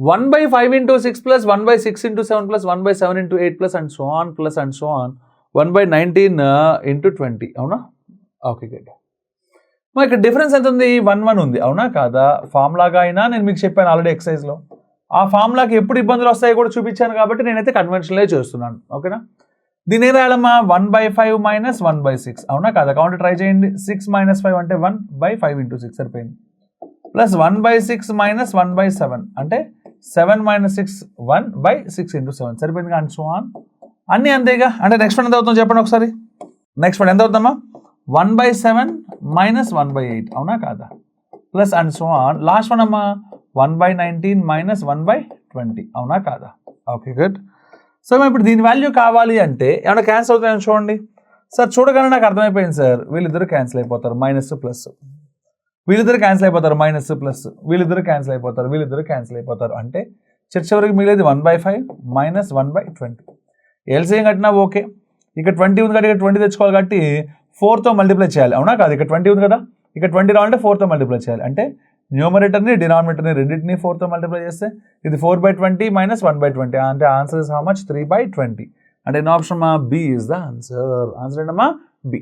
1/5 into 6 plus 1/6 into 7 plus 1/7 into 8 plus and so on 1/19 into 20. అవునా? Okay good. మరి ఇక్కడ difference ఎంత ఉంది? 1 ఉంది. అవునా కాదా? ఫార్ములాగా అయినా నేను మీకు చెప్పాను ఆల్రెడీ ఎక్సైజ్లో. ఆ ఫార్ములాకి ఎప్పుడు ఇబ్బందులు వస్తాయో కూడా చూపించాను కాబట్టి నేనైతే కన్వెన్షనలే చేస్తున్నాను. ఓకేనా? దీని ఏం రాయాలమ్మా? 1/5 minus 1/6. అవునా కాదా? కౌంటర్ ట్రై చేయండి. 6 minus 5 అంటే 1/5 into 6 సరిపోయింది. ప్లస్ 1/6 minus 1/7 అంటే 7 minus 6 1/6 into 7 సరిపోయింది. అండ్ సో ఆన్ అన్నీ అంతేగా. అంటే నెక్స్ట్ వన్ ఎంత అవుతుందో చెప్పండి ఒకసారి. నెక్స్ట్ వన్ ఎంత అవుతుందమ్మా? 1/7 minus 1/8. అవునా కాదా? Plus and so on. Last one అమ్మా 1/19 minus 1/20. అవునా కాదా? Okay good. సో ఇప్పుడు దీని వాల్యూ కావాలి అంటే ఏమైనా క్యాన్సిల్ అవుతాయని చూడండి. సార్ చూడగానే నాకు అర్థమైపోయింది సార్, వీళ్ళిద్దరు క్యాన్సిల్ అయిపోతారు, మైనస్ ప్లస్. వీళ్ళిద్దరు క్యాన్సిల్ అయిపోతారు, మైనస్ ప్లస్. వీళ్ళిద్దరు క్యాన్సిల్ అయిపోతారు, వీళ్ళిద్దరు క్యాన్సిల్ అయిపోతారు. అంటే చర్చ వరకు మిగిలేదు 1/5 minus 1/20. ఎల్సిఎం కట్టినా ఓకే. ఇక్కడ 20 ఉంది కాబట్టి ఇక్కడ 20 తెచ్చుకోవాలి కాబట్టి 4తో మల్టిప్లై చేయాలి. అవునా కాదు? ఇక్కడ 20 ఉంది కదా, ఇక్కడ 20 రావాలంటే 4తో మల్టిప్లై చేయాలి. అంటే న్యూమరేటర్ని డినామినేటర్ని రెండింటిని 4తో మల్టిప్లై చేస్తే ఇది 4/20 minus 1/20. అంటే ఆన్సర్ ఇస్ హౌ మచ్? 3/20. అంటే నా option ma'am B is the answer. Answer ఏంటమ్మా? బి.